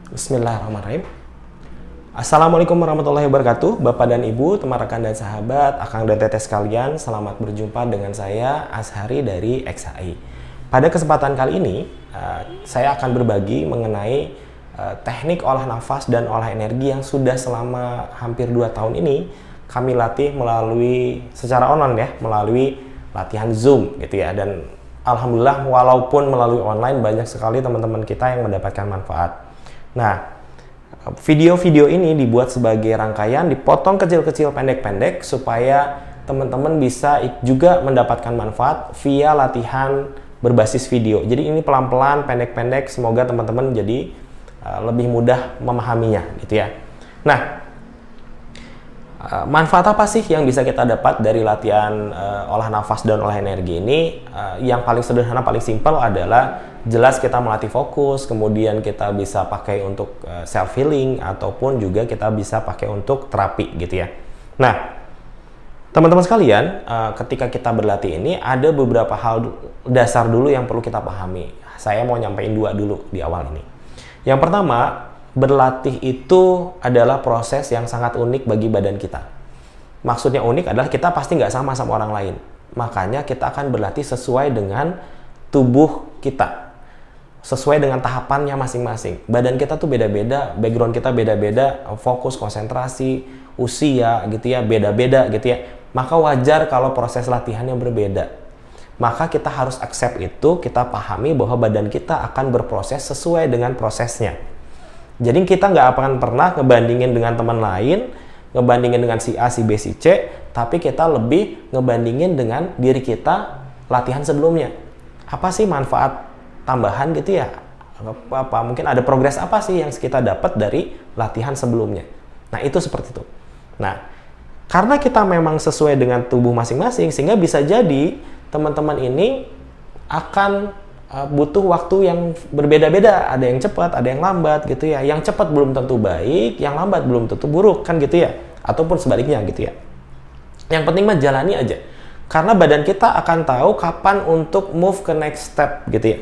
Bismillahirrahmanirrahim. Assalamualaikum warahmatullahi wabarakatuh, Bapak dan Ibu, teman rekan dan sahabat, Akang dan Teteh sekalian. Selamat berjumpa dengan saya Ashari dari XHI. Pada kesempatan kali ini, saya akan berbagi mengenai teknik olah nafas dan olah energi yang sudah selama hampir 2 tahun ini kami latih melalui secara online ya, melalui latihan Zoom gitu ya. Dan alhamdulillah walaupun melalui online banyak sekali teman-teman kita yang mendapatkan manfaat. Nah, video-video ini dibuat sebagai rangkaian, dipotong kecil-kecil pendek-pendek supaya teman-teman bisa juga mendapatkan manfaat via latihan berbasis video. Jadi ini pelan-pelan, pendek-pendek, semoga teman-teman jadi lebih mudah memahaminya gitu ya. Nah, manfaat apa sih yang bisa kita dapat dari latihan olah nafas dan olah energi ini? Yang paling sederhana, paling simpel adalah jelas kita melatih fokus, kemudian kita bisa pakai untuk self healing ataupun juga kita bisa pakai untuk terapi gitu ya. Nah, teman-teman sekalian, ketika kita berlatih ini ada beberapa hal dasar dulu yang perlu kita pahami. Saya mau nyampein 2 dulu di awal ini. Yang pertama, berlatih itu adalah proses yang sangat unik bagi badan kita. Maksudnya unik adalah kita pasti nggak sama orang lain. Makanya kita akan berlatih sesuai dengan tubuh kita, sesuai dengan tahapannya masing-masing. Badan kita tuh beda-beda, background kita beda-beda, fokus, konsentrasi, usia gitu ya, beda-beda gitu ya. Maka wajar kalau proses latihannya berbeda. Maka kita harus accept itu, kita pahami bahwa badan kita akan berproses sesuai dengan prosesnya. Jadi kita nggak akan pernah ngebandingin dengan teman lain, ngebandingin dengan si A, si B, si C, tapi kita lebih ngebandingin dengan diri kita latihan sebelumnya. Apa sih manfaat tambahan gitu ya, apa mungkin ada progres apa sih yang kita dapat dari latihan sebelumnya. Nah itu seperti itu. Nah karena kita memang sesuai dengan tubuh masing-masing, sehingga bisa jadi teman-teman ini akan butuh waktu yang berbeda-beda. Ada yang cepat, ada yang lambat gitu ya. Yang cepat belum tentu baik, yang lambat belum tentu buruk kan gitu ya, ataupun sebaliknya gitu ya. Yang penting mah jalani aja, karena badan kita akan tahu kapan untuk move ke next step gitu ya.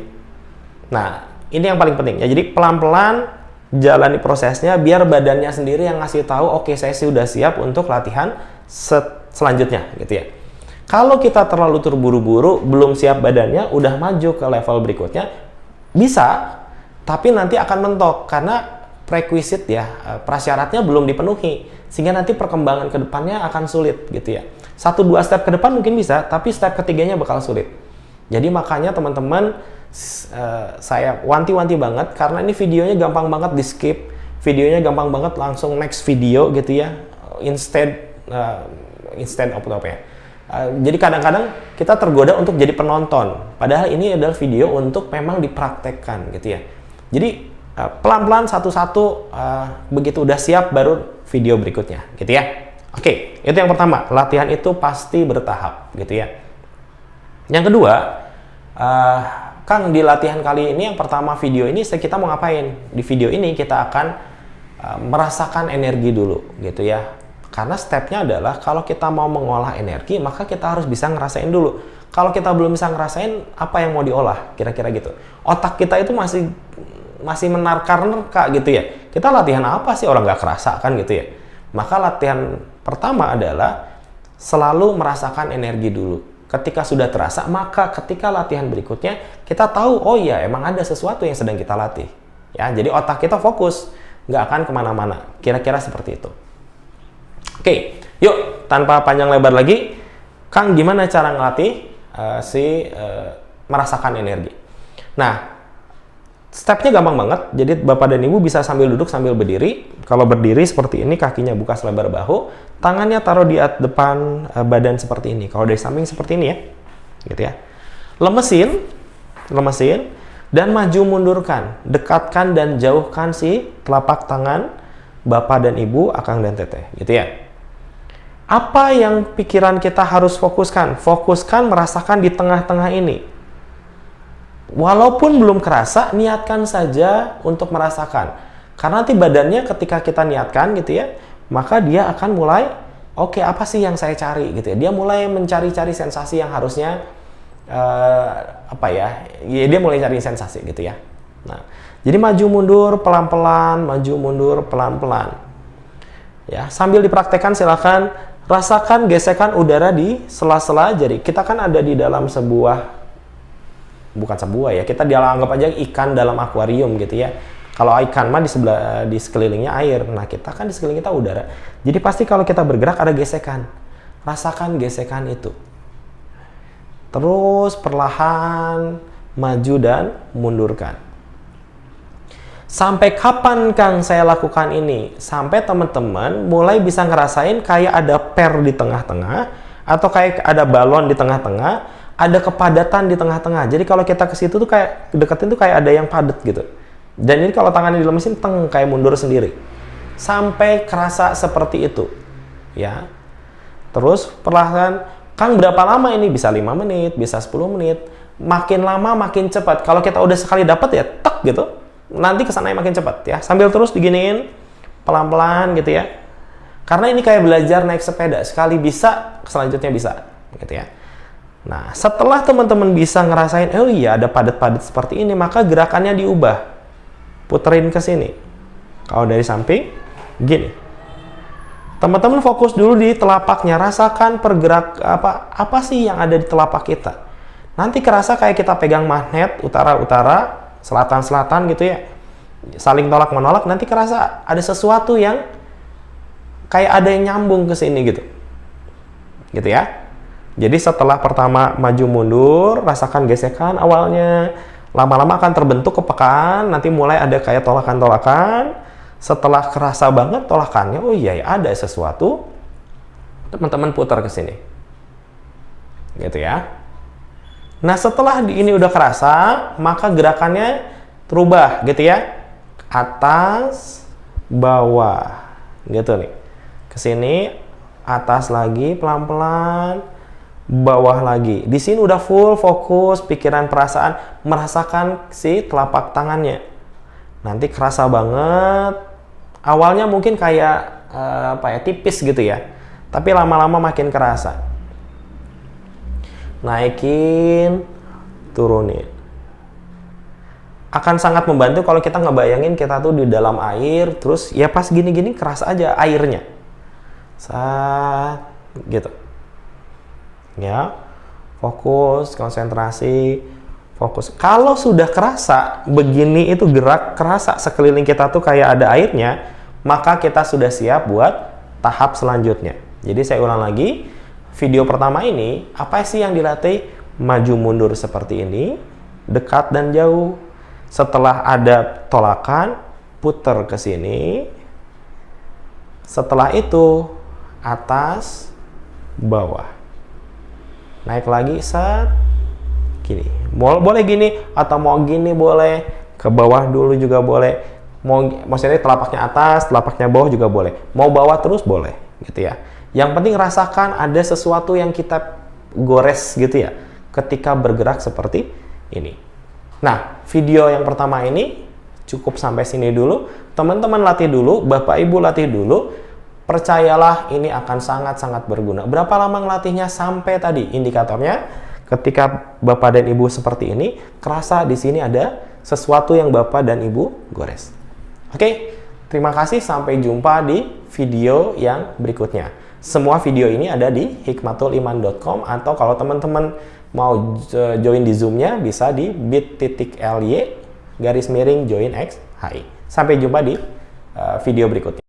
Nah, ini yang paling penting ya. Jadi pelan-pelan jalani prosesnya biar badannya sendiri yang ngasih tahu, oke, saya sudah siap untuk latihan selanjutnya gitu ya. Kalau kita terlalu terburu-buru, belum siap badannya, udah maju ke level berikutnya, bisa, tapi nanti akan mentok karena prerequisite ya, prasyaratnya belum dipenuhi, sehingga nanti perkembangan ke depannya akan sulit gitu ya. 1-2 step ke depan mungkin bisa, tapi step ketiganya bakal sulit. Jadi makanya teman-teman, saya wanti-wanti banget, karena ini videonya gampang banget di skip, videonya gampang banget langsung next video gitu ya, instead of apa ya. Jadi kadang-kadang kita tergoda untuk jadi penonton, padahal ini adalah video untuk memang dipraktekkan gitu ya. Jadi pelan-pelan satu-satu, begitu udah siap baru video berikutnya gitu ya. Oke, itu yang pertama, latihan itu pasti bertahap gitu ya. Yang kedua, Kang, di latihan kali ini yang pertama video ini kita mau ngapain? Di video ini kita akan merasakan energi dulu gitu ya. Karena stepnya adalah kalau kita mau mengolah energi, maka kita harus bisa ngerasain dulu. Kalau kita belum bisa ngerasain, apa yang mau diolah? Kira-kira gitu. Otak kita itu masih menerka-nerka gitu ya. Kita latihan apa sih, orang nggak kerasa kan gitu ya. Maka latihan pertama adalah selalu merasakan energi dulu. Ketika sudah terasa, maka ketika latihan berikutnya kita tahu, oh iya emang ada sesuatu yang sedang kita latih. Ya, jadi otak kita fokus, nggak akan kemana-mana. Kira-kira seperti itu. Oke, yuk tanpa panjang lebar lagi, Kang gimana cara ngelatih merasakan energi? Nah, stepnya gampang banget. Jadi Bapak dan Ibu bisa sambil duduk sambil berdiri. Kalau berdiri seperti ini, kakinya buka selebar bahu, tangannya taruh di depan badan seperti ini. Kalau dari samping seperti ini ya, gitu ya. Lemesin, dan maju mundurkan, dekatkan dan jauhkan si telapak tangan Bapak dan Ibu, Akang dan Teteh, gitu ya. Apa yang pikiran kita harus fokuskan? Fokuskan merasakan di tengah-tengah ini. Walaupun belum kerasa, niatkan saja untuk merasakan. Karena nanti badannya ketika kita niatkan gitu ya, maka dia akan mulai, oke, apa sih yang saya cari gitu ya. Dia mulai mencari-cari sensasi yang harusnya dia mulai cari sensasi gitu ya. Nah, Jadi maju mundur pelan-pelan, maju mundur pelan-pelan. Ya, sambil dipraktekkan silakan rasakan gesekan udara di sela-sela jari. Kita kan ada di dalam bukan sebuah ya, kita anggap aja ikan dalam akuarium gitu ya. Kalau ikan mah di sekelilingnya air. Nah, kita kan di sekeliling kita udara. Jadi pasti kalau kita bergerak ada gesekan. Rasakan gesekan itu. Terus perlahan maju dan mundurkan. Sampai kapan Kang saya lakukan ini? Sampai teman-teman mulai bisa ngerasain kayak ada per di tengah-tengah, atau kayak ada balon di tengah-tengah, ada kepadatan di tengah-tengah. Jadi kalau kita ke situ tuh kayak deketin tuh kayak ada yang padat gitu. Dan ini kalau tangannya dilemesin, kayak mundur sendiri. Sampai kerasa seperti itu. Ya. Terus perlahan, Kang berapa lama ini? Bisa 5 menit, bisa 10 menit. Makin lama makin cepat. Kalau kita udah sekali dapat ya, tek gitu. Nanti kesananya makin cepat ya. Sambil terus diginiin pelan-pelan gitu ya. Karena ini kayak belajar naik sepeda. Sekali bisa, selanjutnya bisa gitu ya. Nah, setelah teman-teman bisa ngerasain, oh iya ada padat-padat seperti ini, maka gerakannya diubah. Puterin ke sini. Kalau dari samping, gini. Teman-teman fokus dulu di telapaknya, rasakan apa sih yang ada di telapak kita. Nanti kerasa kayak kita pegang magnet utara-utara, selatan-selatan gitu ya, saling tolak-menolak, nanti kerasa ada sesuatu yang kayak ada yang nyambung ke sini gitu ya. Jadi setelah pertama maju mundur, rasakan gesekan awalnya, lama-lama akan terbentuk kepekaan, nanti mulai ada kayak tolakan-tolakan. Setelah kerasa banget tolakannya, oh iya ya ada sesuatu, teman-teman putar ke sini gitu ya. Nah, setelah ini udah kerasa, maka gerakannya terubah gitu ya. Atas, bawah. Gitu nih. Ke sini, atas lagi pelan-pelan, bawah lagi. Di sini udah full fokus, pikiran, perasaan, merasakan si telapak tangannya. Nanti kerasa banget. Awalnya mungkin kayak tipis gitu ya. Tapi lama-lama makin kerasa. Naikin, turunin. Akan sangat membantu kalau kita ngebayangin kita tuh di dalam air, terus ya pas gini-gini kerasa aja airnya. Saat gitu. Ya. Fokus, konsentrasi, fokus. Kalau sudah kerasa begini itu gerak kerasa sekeliling kita tuh kayak ada airnya, maka kita sudah siap buat tahap selanjutnya. Jadi saya ulang lagi. Video pertama ini, apa sih yang dilatih? Maju mundur seperti ini, dekat dan jauh. Setelah ada tolakan, putar ke sini. Setelah itu, atas, bawah. Naik lagi, set, gini. Boleh gini, atau mau gini boleh. Ke bawah dulu juga boleh. Maksudnya telapaknya atas, telapaknya bawah juga boleh. Mau bawah terus boleh, gitu ya. Yang penting rasakan ada sesuatu yang kita gores gitu ya ketika bergerak seperti ini. Nah, video yang pertama ini cukup sampai sini dulu. Teman-teman latih dulu, Bapak Ibu latih dulu. Percayalah ini akan sangat-sangat berguna. Berapa lama ngelatihnya? Sampai tadi indikatornya ketika Bapak dan Ibu seperti ini, kerasa di sini ada sesuatu yang Bapak dan Ibu gores. Oke, terima kasih, sampai jumpa di video yang berikutnya. Semua video ini ada di hikmatuliman.com, atau kalau teman-teman mau join di Zoom-nya bisa di bit.ly/joinxhi. Sampai jumpa di video berikutnya.